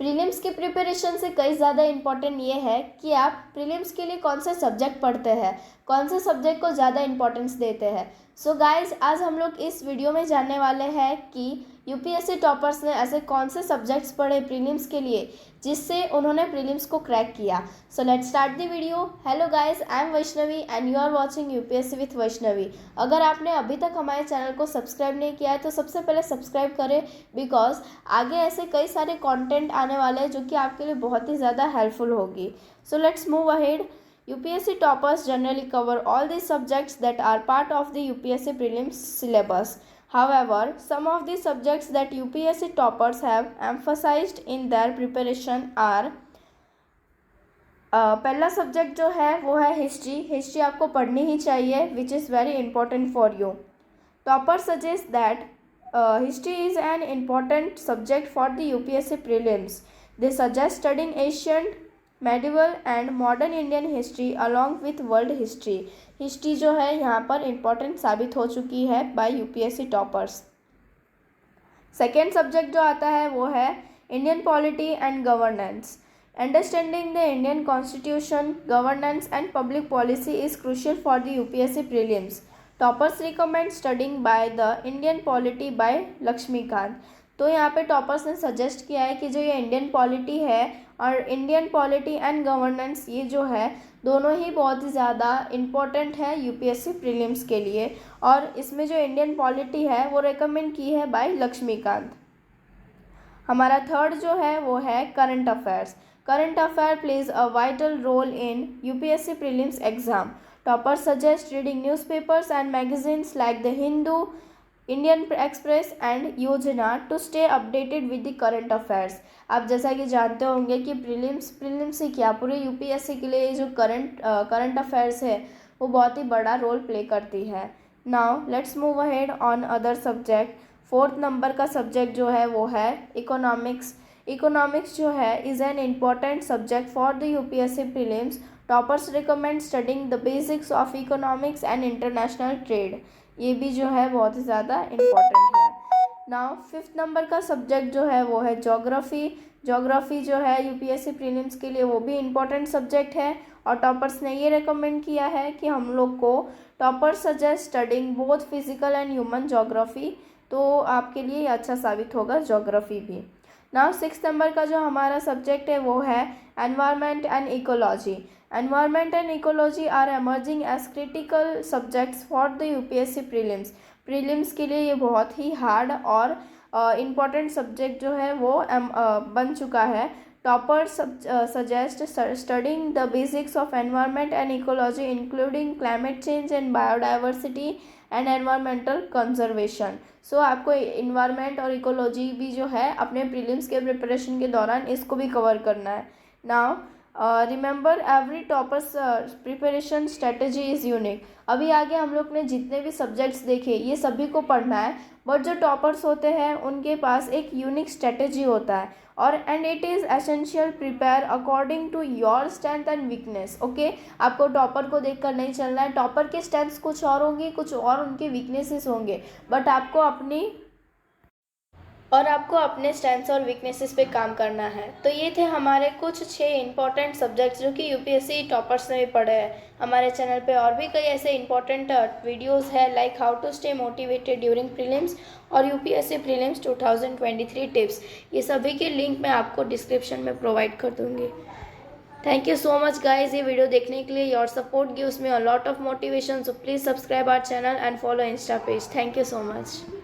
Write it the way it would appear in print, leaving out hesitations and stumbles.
Prelims की preparation से कई ज़्यादा इम्पॉर्टेंट ये है कि आप प्रीलिम्स के लिए कौन से सब्जेक्ट पढ़ते हैं, कौन से सब्जेक्ट को ज़्यादा इम्पोर्टेंस देते हैं। सो गाइज, आज हम लोग इस वीडियो में जानने वाले हैं कि यूपीएससी टॉपर्स ने ऐसे कौन से सब्जेक्ट्स पढ़े प्रीलिम्स के लिए जिससे उन्होंने प्रीलिम्स को क्रैक किया। So let's start the video. Hello guys, I am Vaishnavi and you are watching UPSC with Vaishnavi. अगर आपने अभी तक हमारे चैनल को सब्सक्राइब नहीं किया है तो सबसे पहले सब्सक्राइब करें, बिकॉज आगे ऐसे कई सारे कंटेंट आने वाले हैं जो कि आपके लिए बहुत ही ज़्यादा हेल्पफुल होगी। So let's move ahead. UPSC toppers generally cover all these subjects that are part of the UPSC prelims syllabus. However, some of the subjects that UPSC toppers have emphasized in their preparation are पहला subject जो है वो है history. History आपको पढ़नी ही चाहिए, which is very important for you. Topper suggest that history is an important subject for the UPSC prelims. They suggest studying ancient, medieval and modern Indian history along with world history. History जो है यहाँ पर important साबित हो चुकी है by UPSC toppers. Second subject जो आता है वो है Indian polity and governance. Understanding the Indian constitution, governance and public policy is crucial for the UPSC prelims. Toppers recommend studying by the Indian polity by Laxmikanth. तो यहाँ पे toppers ने suggest किया है कि जो ये इंडियन पॉलिटी है और इंडियन पॉलिटी एंड गवर्नेंस, ये जो है दोनों ही बहुत ही ज़्यादा इम्पोर्टेंट है यूपीएससी प्रीलिम्स के लिए, और इसमें जो इंडियन पॉलिटी है वो रेकमेंड की है बाय लक्ष्मीकांत. हमारा थर्ड जो है वो है current affairs. Current affair plays a vital role in UPSC prelims exam. Toppers suggest reading newspapers and magazines like The Hindu, Indian Express and Yojana to stay updated with the current affairs. आप जैसा कि जानते होंगे कि prelims से क्या पूरे UPSC के लिए जो करंट अफेयर्स है वो बहुत ही बड़ा रोल प्ले करती है. Now let's move ahead on other subject. Fourth number का सब्जेक्ट जो है वो है इकोनॉमिक्स. इकोनॉमिक्स जो है is an important subject for the UPSC prelims. Toppers recommend studying the basics of economics and international trade. ये भी जो है बहुत ही ज़्यादा इम्पॉर्टेंट है. नाउ फिफ्थ नंबर का सब्जेक्ट जो है वो है ज्योग्राफी. ज्योग्राफी जो है यूपीएससी प्रीलिम्स के लिए वो भी इम्पॉर्टेंट सब्जेक्ट है, और टॉपर्स ने ये रिकमेंड किया है कि हम लोग को toppers suggest studying both physical and human geography. तो आपके लिए ये अच्छा साबित होगा ज्योग्राफी भी. नाउ सिक्स नंबर का जो हमारा सब्जेक्ट है वो है environment and ecology. Environment and ecology are emerging as critical subjects for the UPSC prelims. Prelims के लिए ये बहुत ही हार्ड और इम्पॉर्टेंट सब्जेक्ट जो है वो बन चुका है. Toppers suggest studying the basics of environment and ecology including climate change and biodiversity and environmental conservation. So आपको इन्वायरमेंट और इकोलॉजी भी जो है अपने प्रीलिम्स के प्रिपरेशन के दौरान इसको भी कवर करना है. Now remember every toppers preparation strategy is unique. अभी आगे हम लोग ने जितने भी सब्जेक्ट्स देखे ये सभी को पढ़ना है, बट जो टॉपर्स होते हैं उनके पास एक यूनिक स्ट्रेटजी होता है, और and it is essential prepare according to your strength and weakness. Okay, आपको टॉपर को देखकर नहीं चलना है. टॉपर के स्ट्रेंथ्स कुछ और होंगी, कुछ और उनके वीकनेसेस होंगे, बट आपको अपने स्ट्रेंथ्स और वीकनेसेस पे काम करना है. तो ये थे हमारे कुछ 6 इंपॉर्टेंट सब्जेक्ट्स जो कि यूपीएससी टॉपर्स ने भी पढ़े हैं. हमारे चैनल पे और भी कई ऐसे इंपॉर्टेंट वीडियोस है, like how to stay motivated during prelims और यूपीएससी प्रीलिम्स 2023 टिप्स. ये सभी के लिंक मैं आपको डिस्क्रिप्शन में प्रोवाइड कर दूँगी. Thank you so much guys ये वीडियो देखने के लिए. Your support gives me a lot of motivation, so please subscribe our channel and follow insta page. Thank you so much.